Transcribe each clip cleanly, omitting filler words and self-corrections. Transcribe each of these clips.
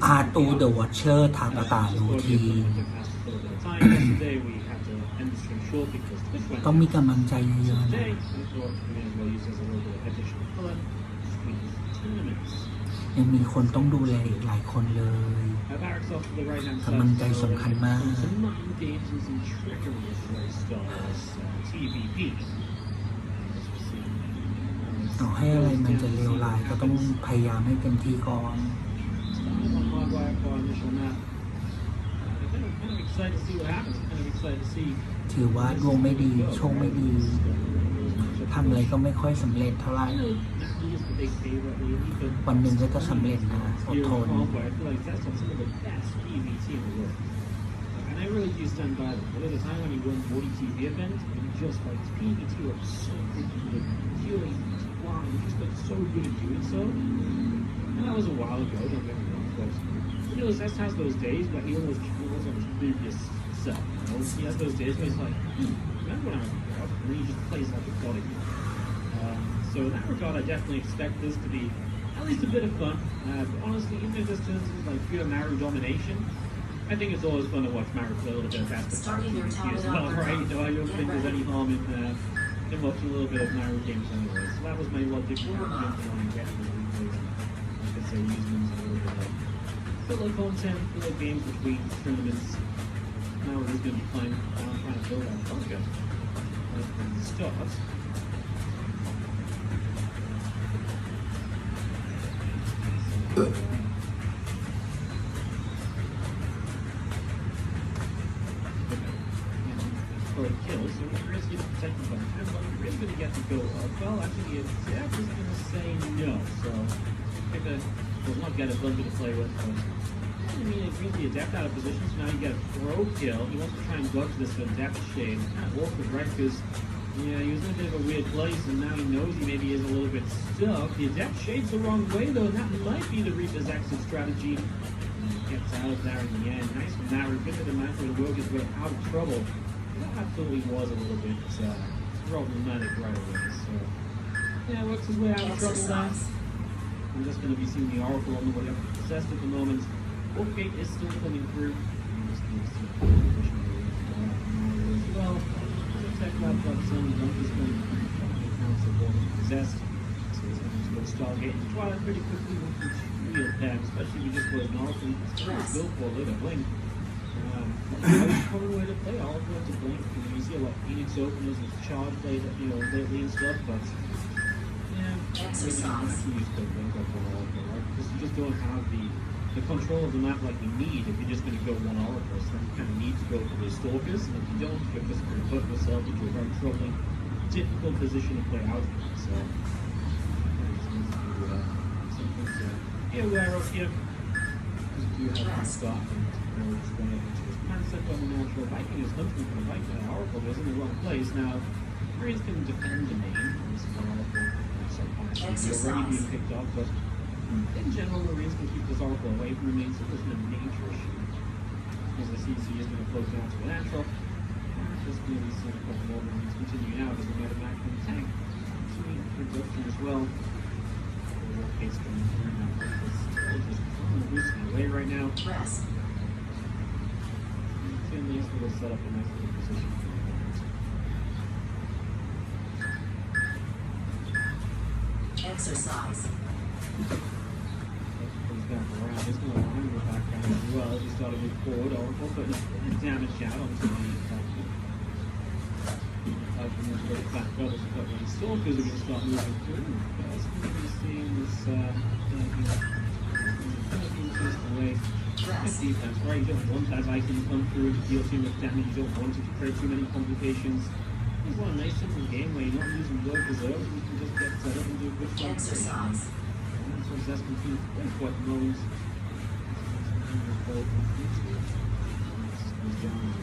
อาตูเดอะวอชเชอร์ทาตาตาโรทีต้องมีกำลังใจเยอะๆนะยังมีคนต้องดูแลอีกหลายคนเลยกำลังใจสำคัญมากต่อให้อะไรมันจะเลวร้ายก็ต้องพยายามให้เต็มที่ก่อนถือว่าดวงไม่ดีโชคไม่ดีทำอะไรก็ไม่ค่อยสำเร็จเท่าไหร่วันหนึ่งก็จะสำเร็จนะอดทนAnd I really do stand by them. There was a time when he won 40 TV events, and he just like his PVT was so good, healing, wow, he just got so good at doing so. And that was a while ago, don't get me wrong, but you know, Zest has those days where he almost channels on his previous self. You know? He has those days where he's like, remember when I was a god? And then he just plays like a god again. So in that regard, I definitely expect this to be at least a bit of fun. But honestly, even if this turns into like pure Maru domination, I think it's always fun to watch Maru play a little bit of basketball as well, right? You know, I don't think there's any harm in watching a little bit of Maru games anyway. So that was my logic for getting the replays. I could say using them as a little bit of filler content, filler games between tournaments. Now we're just going to be trying to build our project. From the start. For a kill, so we're risky to protect the button, but we're really going to get to go up. Well, actually, Zach is going to say no, so we'll not get a bundle to play with. But, I mean, it brings the Adept out of position, so now you get a throw kill. He wants to try and dodge this Adept shade. It's kind of awkward, right? Because, yeah, he was in a bit of a weird place, and now he knows he maybe is a little bit stuck. The Adept shade's the wrong way, though, and that might be the Reaper's exit strategy. And he gets out of there in the end. Nice from Naru, good to the match where to work his way out of trouble. That absolutely was a little bit problematic right away. So, yeah, works his way out of trouble now. I'm just going to be seeing the Oracle on the way up to possessed at the moment. Wolfgate is still coming through. I'm just going to see the position as well. The tech lab got some is going to counts the ball possessed. So he's going to go Stargate into Twilight pretty quickly with each real pack, especially if you just go an Oracle. It's going to go for a little blink. Most common way to play Oracle to blink. You see a lot of Phoenix openers with charge play that, lately and stuff, but yeah, exercise. You use the blink up on Oracle, right? Because you just don't have the control of the map like you need if you're just going to go one Oracle. So you kind of need to go for the Stalkers, and if you don't, you're just going to put yourself into a very troubling, difficult position to play out of. So, something to be aware of here. You have to start and just going into his mindset on the natural Viking is hunting for the Viking. Oracle is in the wrong place. Now, Marines can defend the main. This is Oracle. He's already being picked up, but in general, Marines can keep this Oracle away from the main, so there's no major issue. As the CC is going to close down to the natural. Just going to be seeing a couple more Marines continuing out as we get a back from the tank. Continuing production as well. The case coming through now. Just boosting away right now. Rest. Finley's will set up a nice little position. Exercise. He's back around. He's going to line the background as well. He started with forward. Oracle putting a damage out onto the back brothers have got really Stalkers are going to start moving through. Guys, we're going to be seeing this away. Defense, right? You don't want that Viking to come through to deal too much damage. You don't want it to create too many complications. It's one nice simple game where you're not using low reserve. You can just get set up and do a good job. Exercise. And that's what Zest continues to play for at the moment. Goes down to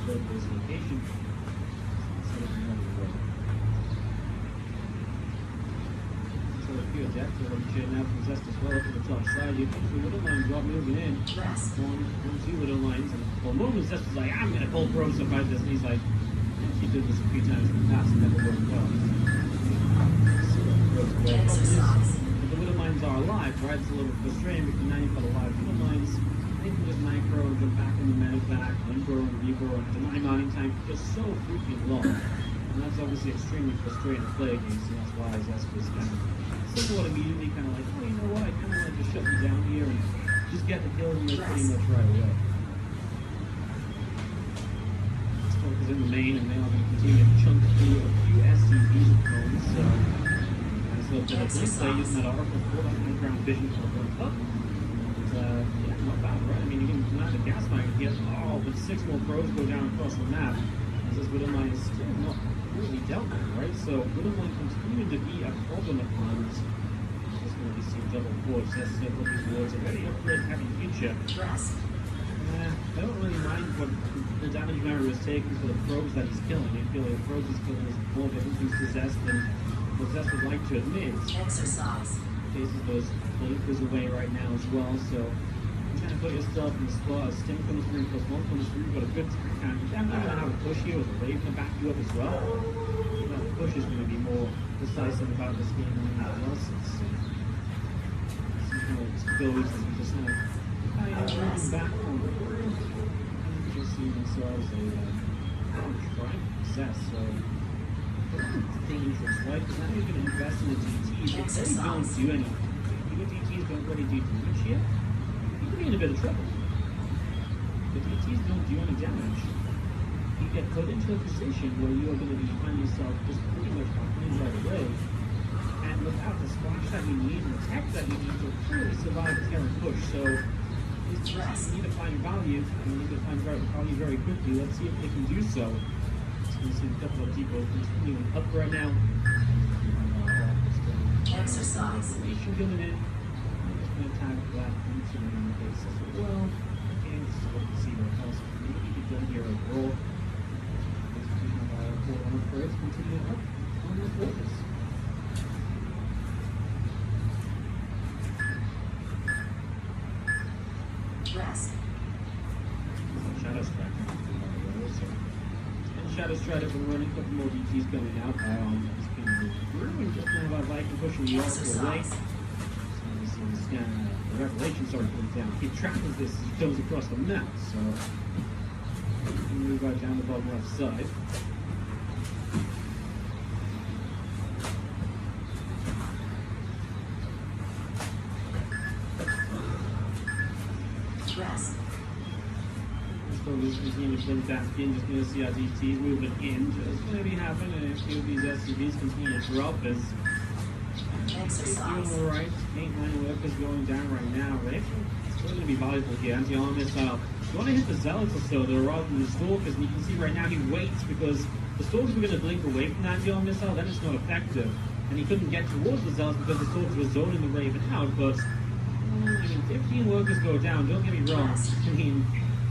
third base location. Set up another way. So a few attacks are going to now from Zest as well up to the top side. You can see Little Line drop moving in. Two Little Lines. And for a moment, Zest was like, I'm going to pull Bros about this. And he's like, he did this a few times in the past and never worked well. So, Exercise. if the Little Lines are alive, right? It's a little frustrating because now you've got a lot of field lines. They can just micro, jump back on the medevac, ungrow and regrow, and deny mounting time just so freaking long. And that's obviously extremely frustrating to play against, and that's why Zesk was kind of somewhat immediately kind of like, oh, you know what, I kind of want to just shut you down here and just get the kill here pretty much right away. Let's focus in the main, and they are going to continue to chunk through a few SCVs at the moment, so nice little bit of blink play using that Oracle for that underground vision for the World Cup. Yeah, not bad, right? I mean, you can land a gas mine here. Oh, but 6 more pros go down across the map. As this Widowmine is still not really dealt with, right? So Widowmine continuing to be a problem at times. Just going to be some double forge. That's looking towards a very upgrade heavy future. I don't really mind what the damage Mary was taking for the probes that he's killing. I feel like the probes he's killing is more different things to Zest than what Zest would like to admit. Exercise. Faces those blinkers away right now as well, so you kind of put yourself in the spot as Sting comes through, +1 comes through, you've got a good count. You're definitely going to have a push here with a Raven to back you up as well. That push is going to be more decisive about this game than anything else. It's kind of goes and just kind of moving back on the board. And you just see themselves a strike success, so dangerous, right? Because now you're going to invest in the DTs. They really don't do anything. Your DTs don't really do too much here. You could be in a bit of trouble. The DTs don't do any damage. You get put into a position where you are going to be finding yourself just pretty much behind right away. And without the splash that you need and the tech that you need to truly survive the Terran push. So you need to find value, and you need to find value very quickly. Let's see if they can do so. You see a couple of people continuing up right now. Exercise. Nation coming in. I'm just going to attack that into the base as well. Okay, let's look and see what else can maybe be done here overall. On first, continue up on the focus. Rest. Shadow Strike. Shadow Strike up and running, a couple more DTs coming out. It's going to move through, and just now by Viking pushing the Oracle away. So we see the scan, the Revelation started putting down. Keep track of this as it goes across the map, so we can move right down the bottom left side. Rest. So we continue to blink back in, just going to see our DTs moving in. Just going to be happening, and a few of these SCVs continue to drop as it's doing alright. 8-9 workers going down right now. But it's still going to be valuable here. Anti-armor missile. You want to hit the Zealots or so, though, rather than the Stalkers. And you can see right now he waits because the Stalkers were going to blink away from the anti-armor missile, then it's not effective. And he couldn't get towards the Zealots because the Stalkers were zoning the Raven out. But, I mean, 15 workers go down, don't get me wrong. I mean,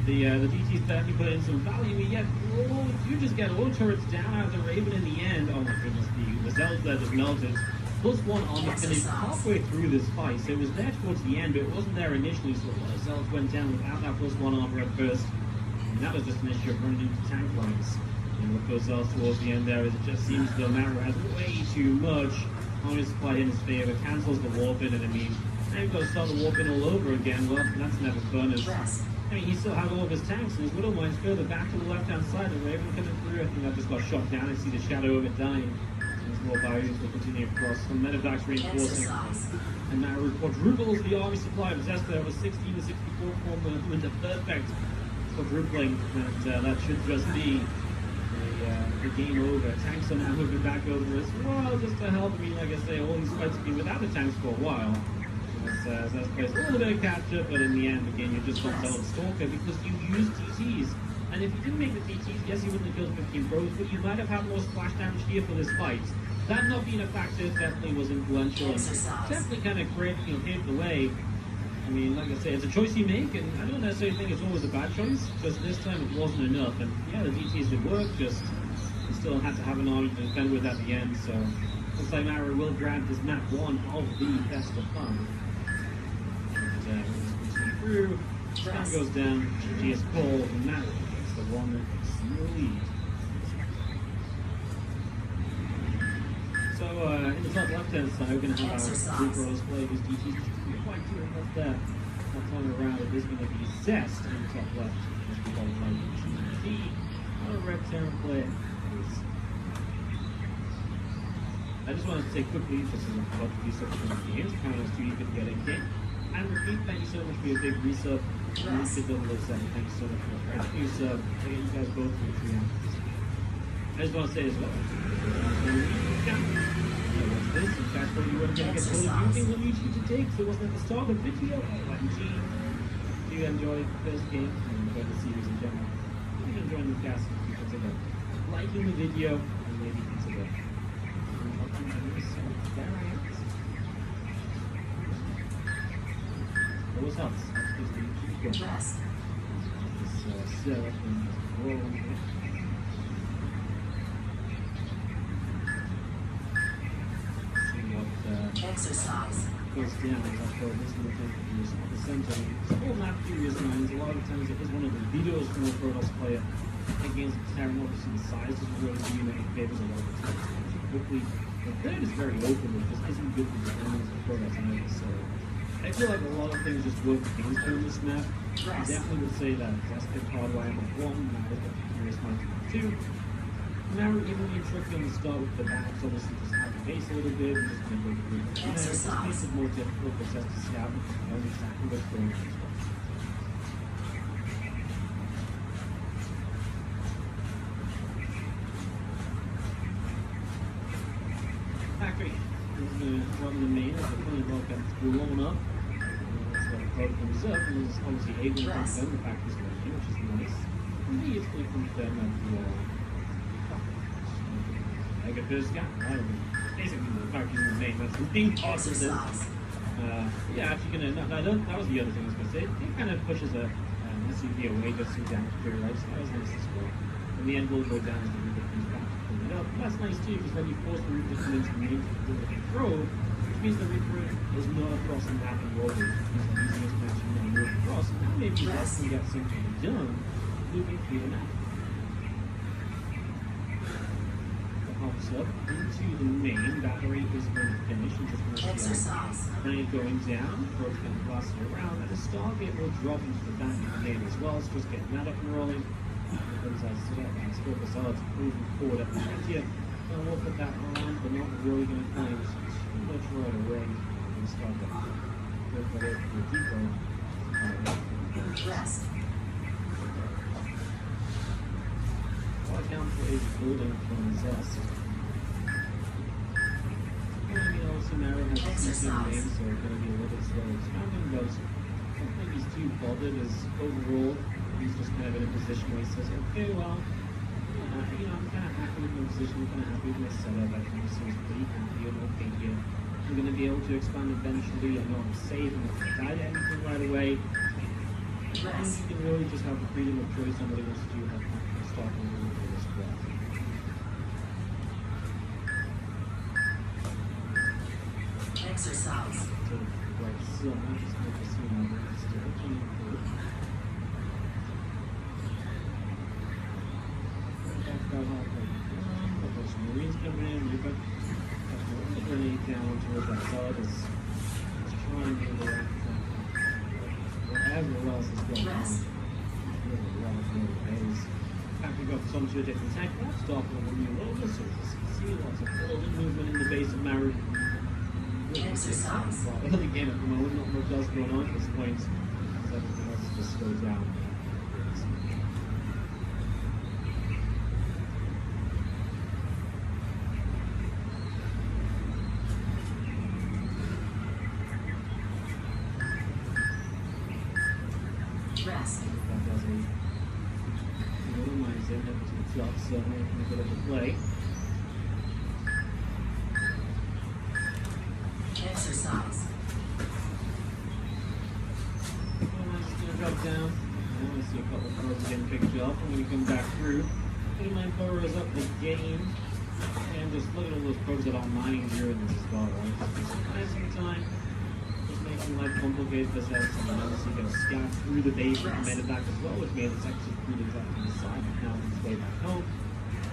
the DT's definitely put in some value, yet you just get all turrets down out of the Raven in the end. Oh my goodness, the Zealots there just melted. +1 armor finished halfway through this fight, so it was there towards the end, but it wasn't there initially, so a lot of Zealots went down without that +1 armor at first. And that was just an issue of running into tank lines. And what goes else towards the end there is it just seems the Mara has way too much armor supply in his favor, cancels the warping, and I mean, now you've got to start the warping all over again. Well, that's never fun. I mean, he still has all of his tanks, and his Widowmine's further back to the left-hand side. The Raven coming through. I think that just got shot down. I see the shadow of it dying. And his more barriers will continue across. Some medevac's reinforcing. And now quadruples the army supply of Zest there with 16 to 64 form movement. A perfect quadrupling. And that should just be a game over. Tanks are now moving back over as well, just to help. I mean, like I say, all these fights have been without the tanks for a while. As plays a little bit of catch up, but in the end, again, you just don't tell the Stalker because you use DTs. And if you didn't make the DTs, yes, you wouldn't have killed 15 pros, but you might have had more splash damage here for this fight. That not being a factor definitely was influential and definitely kind of paved the way. I mean, like I say, it's a choice you make, and I don't necessarily think it's always a bad choice, just this time it wasn't enough. And yeah, the DTs did work, just you still had to have an army to defend with at the end, so looks like Mara will grab this map 1 of the best of 5. Continue through, time goes down, GG is called, and now it's the one that takes the lead. So in the top left-hand side, we're going to have our Exercise. group roles play with DTs. Just to be quite clear about that. That time around, it is going to be Zest in the top left. As we call it, like DT. Our red Terran player is. I just wanted to say quickly, just as I'm about to do something from the games, Chronos 2, you can get in game. And repeat, thank you so much for your big resub. Lucy 007, thank you so much for your resub. I get you guys both for the 3 hours. I just want to say as well. What's this? In fact, what you weren't going to get told of you on YouTube to take, so it wasn't at the start of the video. OMG. Do you enjoy the first game and enjoy the series in general? If you enjoy the cast, you consider liking the video and maybe consider always helps. Rest. This syrup and roll on it. See what Exercise. goes down. That's what this little thing is at the center. It's all not curious minds. A lot of times it is one of the videos from a Protoss player against Terran. Obviously the size doesn't really do you any favors a lot of the time. Quickly. The third is very open, which just isn't good for the elements of Protoss either. So I feel like a lot of things just work against her on this map. I definitely would say that that's the hardwire number 1, now look at the curious minds number 2. Now we're even being tricky on the start with the backs, obviously just out the base a little bit, and just going to go through. And then it just makes it more difficult for us to scout and know exactly what's going on as well. Factory is running the main, as the funny block gets blown up. That's why the code comes up, and it's obviously able to confirm the factory's working, which is nice. And they usually confirm that I get this guy. I don't know. Basically, the factory's in the main, that's the main part of this. Yeah, actually, that was the other thing I was going to say. It kind of pushes a SUV away just to down to clear life, so that was nice as well. In the end, we'll go down as the Reaper comes back to pull it up. That's nice too, because then you force the Reaper to come into the main to the control, which means the Reaper is not across the map and rolling. It means that using his connection now move across, and now maybe that can get something done moving through the map. The hops up into the main battery is going to finish and just going to see grenade going down, probe's going to blast it around, and the Stargate will drop into the back of the main as well, so just getting that up and rolling. Because I set up and scope us out moving forward at the here. And we'll put that on, but not really going to claim too much right away. We're going to start that. Go for it for the depot. Rest. I'll account for a building from Zest. And you know, Samara has a decent name, so it's going to be a little bit slow expanding, but I don't think he's too bothered as overall. He's just kind of in a position where he says, okay, well, you know, I'm kind of happy with my position, I'm kind of happy with my setup, I think this seems pretty happy and okay here. I'm going to be able to expand eventually, I know I'm safe, I'm not going to die to anything right away. I think you can really just have the freedom of choice on what he wants to do, have to start a little bit as well. Exercise. Sort of like so, I'm just going to see how it's still looking good. Marines coming in, we've got the grenade down towards that side is trying to interact with whatever else is going on. In fact, we've got some to a different tank. Let's start with a new roller, so you see lots of forward movement in the base of Maru. Exercise. Early game at the moment, not much else going on at this point, as everything else just slows down. Rest. That does a little nice in it to drop, so making a bit of a play. Exercise. And I'm just going to drop down. I want to see a couple of probes getting picked up. I'm going to come back through. 89 power is up again. And just look at all those probes that are mining during this as well, right? Just wasting time. Just making life complicated for us. And then obviously going to scout through the base and made it back as well, which made it actually pretty exactly the side and now on its way back home.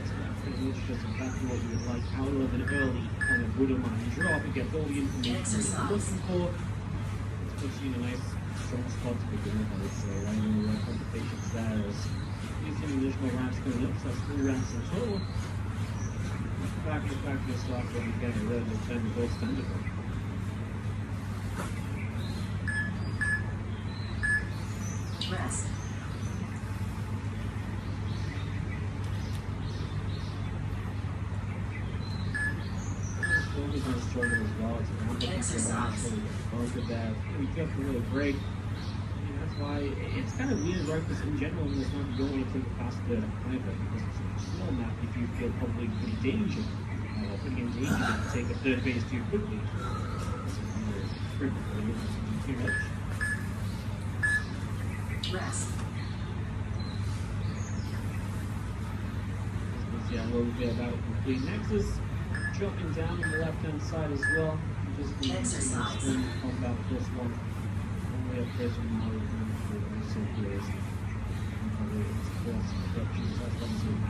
So pretty much just exactly what you would like out of an early kind of Budoman drop. It gets all the information you're looking for. It puts you in a nice strong spot to begin with, I would say. Right in the right complications there. There's some additional ramps coming up, so that's 3 ramps in total. Back to the start when you get a little bit better gold standard. Rest. Going to struggle as well. Exercise. Both of that. We have to really break. That's why it's kind of weird, right? Because in general, in this map, you don't want to take a fast third either, because it's a small map. If you feel probably pretty dangerous, pretty endangered if you take a third base too quickly. Too much. Rest. Let's see how well we get about a complete Nexus. Jumping down on the left-hand side as well. Just Exercise. Combat this one. Only up there from now so crazy.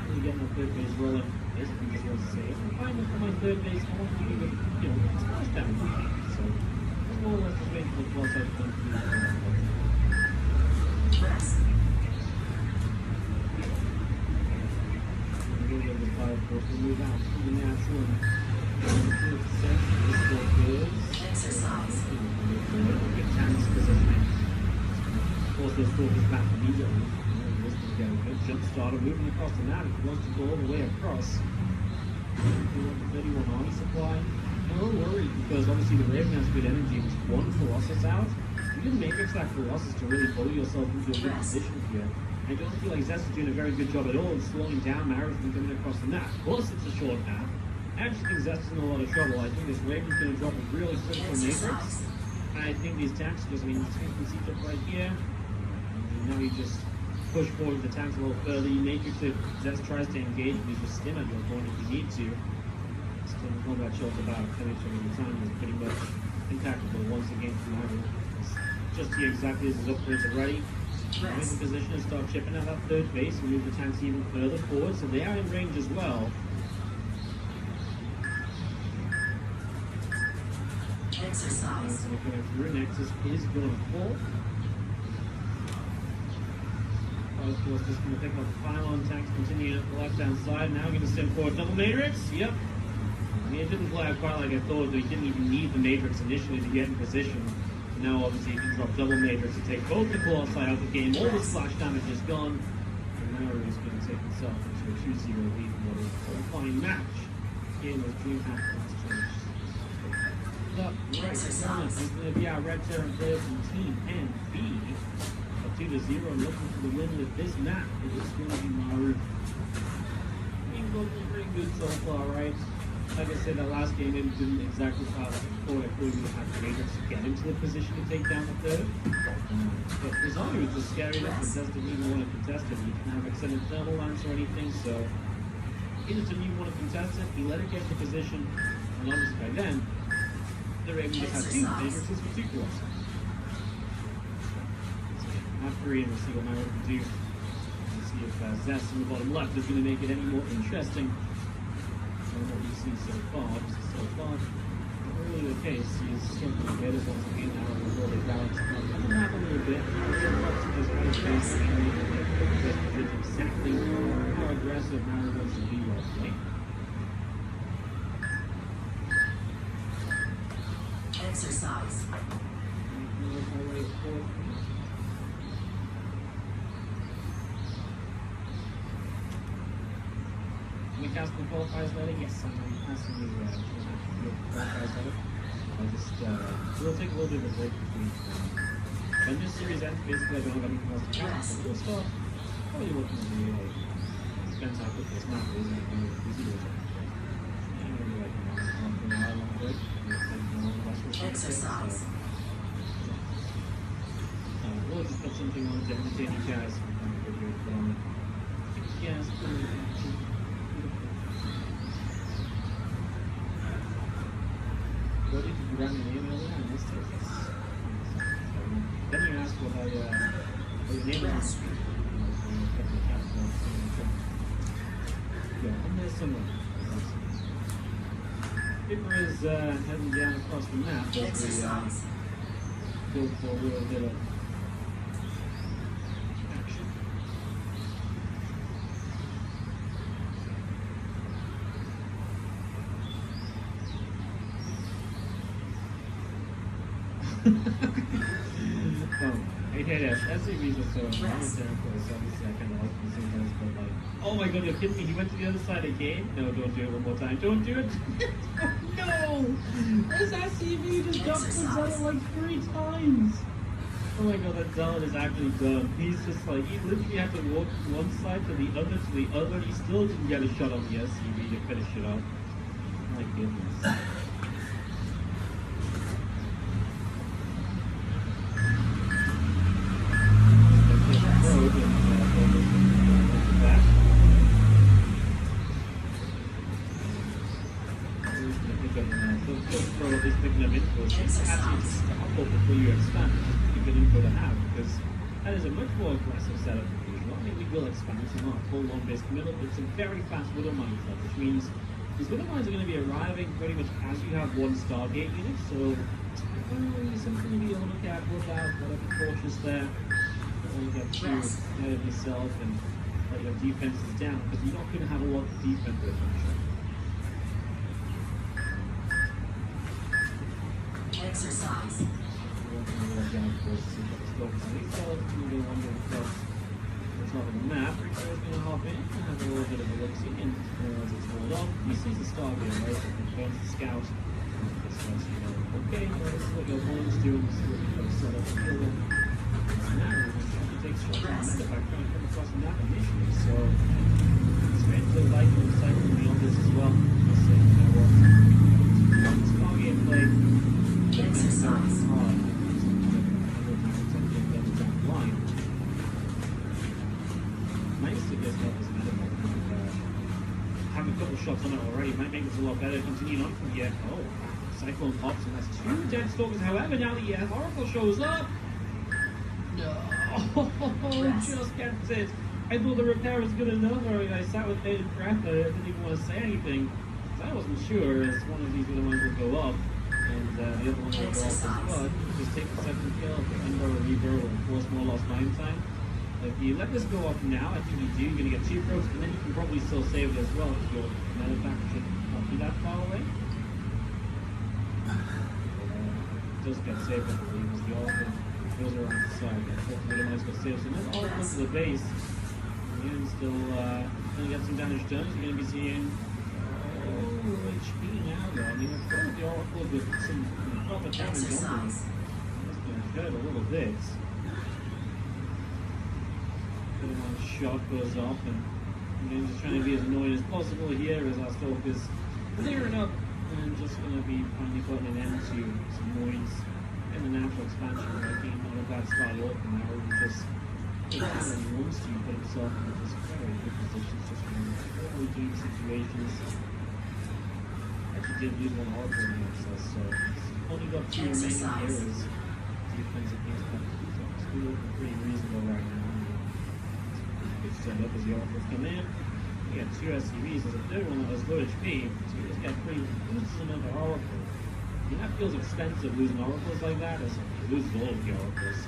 Really getting my third base rolling. Basically just want to say, if I'm fine for my third base, I want to give it, splash damage. So that's more or less the way for the plus I've done for Rest. a little bit of the fire, of course, we move out to the natural and this still good. Exercise. Get chance positioning. Of course, those focus back immediately. This will get a good jump starter moving across the map. If he wants to go all the way across. 31 army supply. I'm a little worried because obviously the Raven has good energy, which one Colossus out. You can matrix that Colossus to really pull yourself into a good position here. I don't feel like Zest is doing a very good job at all of slowing down Maris from coming across the map. Of course, it's a short map. I actually think Zest is in a lot of trouble. I think this Raven's going to drop a really critical matrix. I think these tanks just, you can see it right here. And now you just push forward the tanks a little further. You matrix it. Zest tries to engage, and you just stim at your opponent if you need to. Still, combat shows about connection at the time is pretty much impeccable once again from Maris. Just here exactly as his upgrades are ready. We're in position to start chipping at that third base and move the tanks even further forward, so they are in range as well. Exercise. So we're going through. Nexus is going to fall. Of course, just going to pick up the pylon tanks, continue at the left-hand side. Now going to send forward double matrix. Yep. I mean, it didn't play out quite like I thought. They didn't even need the matrix initially to get in position. Now, obviously, you can drop double matrix to take both the Colossi out of the game. All the splash damage is gone. And now he's going to take himself into a 2-0 lead in what is a qualifying match. Game with DreamHack last change. Up right front is going to be our Red Terran player from Team NB. Up 2-0, looking for the win with this map. It is going to be Maru. Being looking pretty good so far, right? Like I said, that last game it didn't exactly follow the thought I thought we would have to Matrix to get into the position to take down the third. But Rizani was just scary enough that Zest didn't even want to contest it. He didn't have extended thermal lance or anything, so he just didn't even want to contest it. He let it get into position, and obviously by then, they're able to have 2 Matrixes for 2 Colossi. After and we'll see what Maru can do. We'll see if Zest in the bottom left is going to make it any more interesting. What we've seen so far, not really the case. He's struggling a bit as once again now in the world of balance. Doesn't happen a little bit. Just right face and exactly how aggressive Maru wants to be right now. Exercise. We cast the qualifiers later? Yes, I'm casting the qualifiers later. I'll just, we'll take a little bit of a break between. When this series ends, basically I don't have anything else to cast. So we'll start probably looking to be like, depends how quick this map is and how busy it is. Maybe like an hour long break. Exercise. We'll just put something on to entertain you guys. Yes, what did you run your name earlier? I missed it. Then you asked what your name is. go. And there's some Pippa is heading down across the map as we Exercise. go for a little bit of action. I hate it. SUVs are so annoying there for a second. I like sometimes, but like, oh my god, you're kidding me. He went to the other side again? No, don't do it one more time. Don't do it. No! This SUV just jumped the Zealot like 3 times. Oh my god, that Zealot is actually done. He's just like, he literally had to walk from one side to the other to the other. He still didn't get a shot on the SUV to finish it off. My goodness. Before you expand, it's a good info to have because that is a much more aggressive setup than usual. I mean, we will expand, it's not a full on base committal, but it's a very fast Widow Mine set, which means these Widow Mines are going to be arriving pretty much as you have one Stargate unit, so something to be a little careful about, gotta be cautious there. Don't want to get too ahead of yourself and let your defenses down because you're not going to have a lot of defense with them. Exercise. It's not on the map. So it's going to hop in and have a little bit of a look-see, and as it's rolled off, he sees the Stargate, right? So it confirms the scout. Okay, well, this is what your opponent's doing. This is what you're going to set up to kill them. Now we're going to try to take shots on the medevac, trying to come across the map initially. So it's great to like and cycle beyond this as well. Let's say, you know what? Stargate play. Exercise. Nice to get that as medical. Have a couple shots on it already might make this a lot better. Continuing on from here. Oh, Cyclone pops and that's 2 dead stalkers. However, now the Oracle shows up. No, just gets it. I thought the repair was good enough. I sat with bated breath. I didn't even want to say anything. So I wasn't sure as one of these other ones would go up. And the other one will go off as well. Just take the second kill, end or a reaver, or force more lost mine time. If you let this go off now, I think you do, you're going to get 2 probes, and then you can probably still save it as well if your medevac should not be that far away. It does get saved, I believe, as the Oracle goes around the side. Hopefully the mine's got saved. So now all comes to the base. And still going to get some damage done. You're going to be seeing HP now, though. I mean, I've got the Oracle with some proper damage on them. It's going to hurt a little bit. One shot goes off, and I'm just trying to be as annoying as possible here as our Stalk is clearing up and just going to be finally putting an end to some noise in the natural expansion. Like being not a bad start off, and now he just when he wants to put himself in this very good positions, just in really deep situations. Actually, did lose 1 Oracle in the access, so he's only got 2 remaining heroes. Defense against that. It's looking pretty reasonable right now. Set up as the Oracles come in. You got 2 SCVs, there's a third one that has low HP, so you just got 3 loses another Oracle. I mean, that feels expensive losing Oracles like that, as you lose all of the Oracles.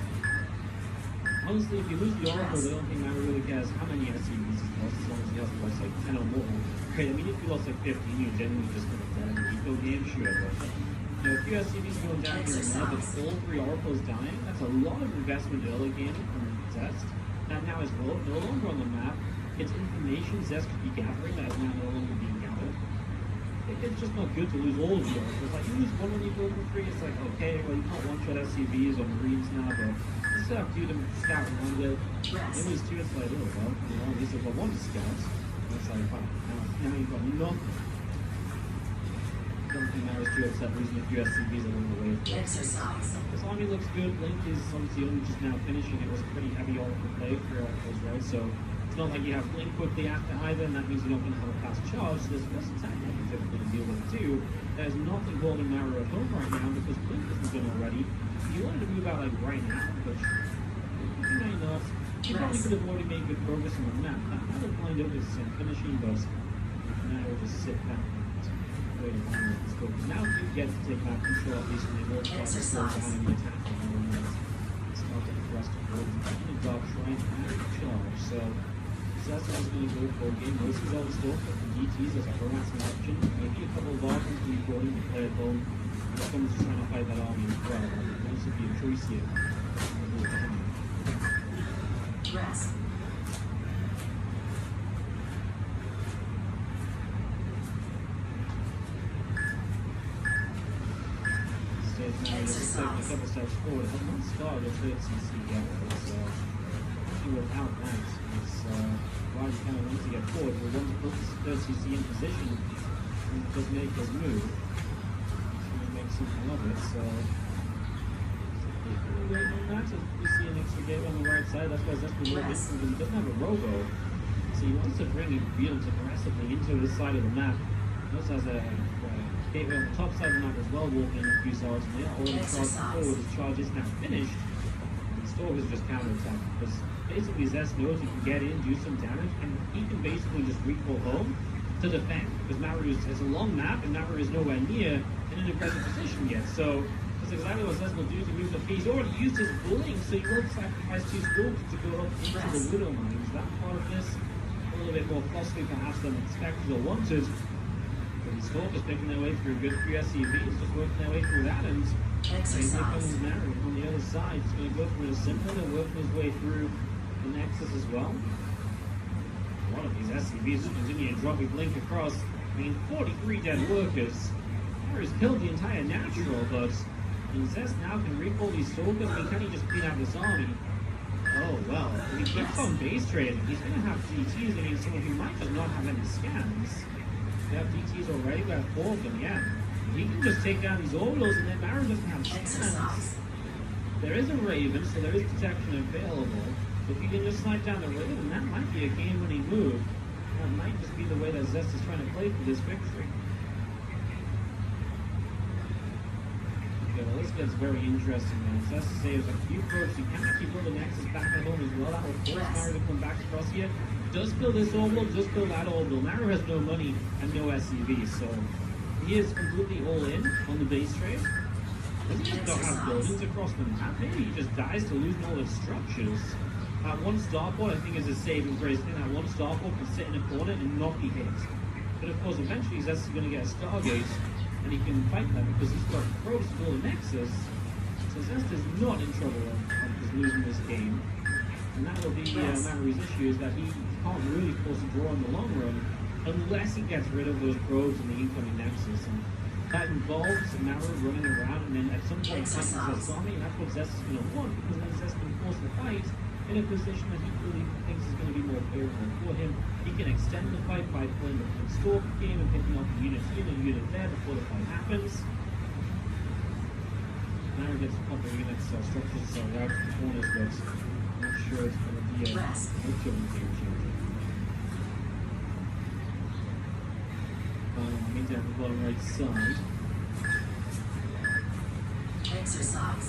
Honestly, if you lose the Oracle, I don't think Mara really cares how many SCVs he's lost, as long as he hasn't lost like 10 or more. Okay, I mean, if you lost like 15, you're genuinely just gonna die in the eco game, sure, but you know, if you SCVs going down here and now, but all 3 Oracles dying, that's a lot of investment early game from the test. That now is no longer on the map. It's information Zest could be gathering that is now no longer being gathered. It's just not good to lose all of the Oracles. Like, you lose one when you go for 3, it's like, okay, well, you can't one-shot SCVs or Marines now, but you still have 2 to scout around with. You lose 2, it's like, oh, well, you know, at least I've got 1 to scout. It's like, fine, now you've got nothing. I don't think Mara's too upset losing a few SCVs along the way. Exercise. This army looks good. Link is obviously only just now finishing. It was a pretty heavy Oracle play for Oracles, right? So it's not like you have Blink quickly after either, and that means you're not going to have a fast charge. So there's less attack that you're typically to deal with too. There's nothing holding Mara at home right now because Blink isn't done already. If you wanted to move out like right now, which you may not, you probably could have already made good progress on the map. That might have lined up as finishing, but now we'll just sit back and wait around and score. Because now you get to take back control at least when they will try to slow down in the attack. It's not going to rest of the board. He's going to drop trying to charge. So that's how he's going to go for a game. Most of all the stuff for the DTs as a harassment option. Maybe a couple of offense when you're going to play at home. When someone's trying to fight that army as well. That should be a choice here. Rest. Now he's taking a couple steps forward. It has not started a third CC yet. So actually without that, it's why he kind of wants to get forward. But once he puts third CC in position, he does make his move. He's going to make something of it. So waiting on that. So we see an extra gate on the right side. That's why that's the more different. He doesn't have a robo. So he wants to bring it real aggressively into this side of the map. He also has a gateway on the top side of the map as well, walking a few yards, and they are already charged forward. His charge is now finished. And the Stork is just counter-attack because basically Zest knows he can get in, do some damage, and he can basically just recall home to defend. Because Maru has a long map, and Maru is nowhere near in an aggressive position yet. So that's exactly what Zest will do to move the feet. He's already used his bullying, so he won't sacrifice two Storks to go up into the Widow Mines. That part of this, a little bit more costly perhaps than expected or wanted. The Stork is picking their way through good 3 SCVs, just working their way through that, and here comes Maru on the other side. He's going to go through the Simpler and working his way through the Nexus as well. A lot of these SCVs just continue to drop. We blink across. I mean, 43 dead workers. Maru's killed the entire Natural, but Zest now can recall these Stalkers. I mean, can he just beat out this army? Oh, well, if he keeps on base trading, he's going to have DTs against someone who might just not have any scans. We have DTs already, we have 4 of them, yeah. He can just take down these orbitals and then Maru doesn't have scans. There is a Raven, so there is protection available. If you can just snipe down the Raven, that might be a game-winning move. That might just be the way that Zest is trying to play for this victory. Okay, well, this gets very interesting now. Zest saves a few probes. He can actually build the Nexus back at home as well. That will force Maru to come back across here. Does kill this orbital, does kill that orbital. Maru has no money and no SCV, so he is completely all in on the base trade. Does he just not have buildings across the map? Maybe he just dies to losing all his structures. One starport, I think, is a saving grace thing. That one starport can sit in a corner and not be hit. But of course, eventually, Zest is going to get a Stargate, and he can fight that because he's got probes to build a Nexus. So Zest is not in trouble of just losing this game. And that will be Maru's issue, is that he can't really force a draw in the long run unless he gets rid of those probes in the incoming Nexus. And that involves Maru running around and then at some point fighting Zest's army, and that's what Zest is going to want, because then Zest can force the fight in a position that he really thinks is going to be more favorable for him. He can extend the fight by playing the Stork game and picking up the unit here and a unit there before the fight happens. Maru gets a couple of units, structures out in the corners, but I'm not sure it's going to be a much of a game changer. Me down the bottom right side. Exercise.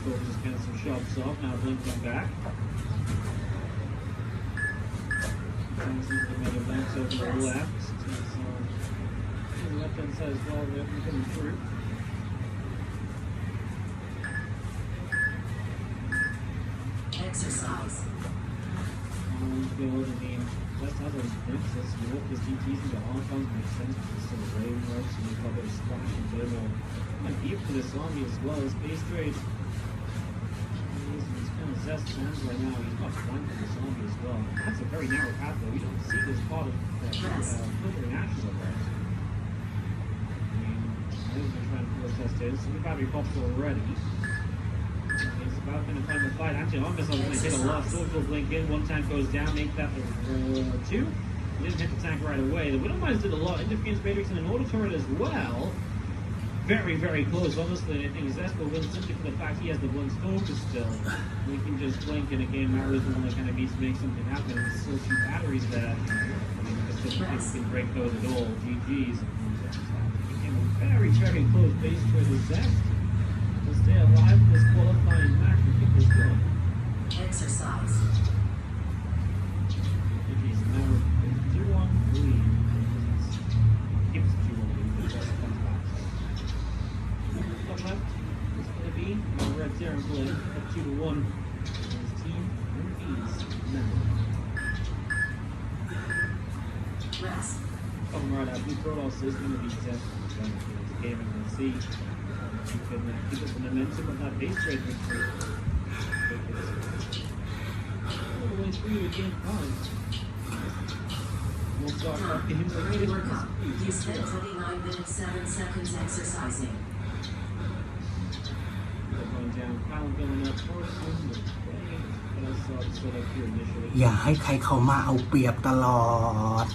Just getting some shots off, now blinking back. Comes into the middle banks over the left. The left hand side as well, the open coming through. Exercise. Build, I mean, that's how those things. You look at DTs into Hong makes sense because it's still a raven works, and you've got those splash and thermal. Kind of deep for this army as well as base trade. He's kind of Zest hands right now. He's got flank for this army as well. That's a very narrow path though. We don't see this part of filtering ashes up there. I mean, he's been trying to pull us test in, so the battery pops already. He's about going to find the fight. Actually, on this, I was going to hit a lot. Stork will blink in. One tank goes down, make that the 2. He didn't hit the tank right away. The Widowmines did a lot. Interference Matrix and an auto turret as well. Very, very close. Honestly, I think Zest will win simply for the fact he has the Blink Stalker still. We can just blink, and again, Maru's the one that kind of needs to make something happen. There's still 2 batteries there. I mean, can break those at all. GG's. Became a very, very close base trade with Zest. To stay alive in this qualifying match and keep this going. Exercise. GG's now 2-1 lead. Keeps the 2-1 lead, but Zest comes back. Up left is going to be Red Terran play at 2-1. His team ease now. Rest. Coming right out, Blue Protoss is going to be Zest. It's a game and we'll see. You can keep up the momentum of that base trade victory. All the way through to game 5. We'll start talking him Time. like Ready work up. You spent 29 minutes 7 seconds exercising. Going down, Kyle going up, Fortune, but playing, but I saw it set up here initially. อย่าให้ใครเขามาเอาเปรียบตลอด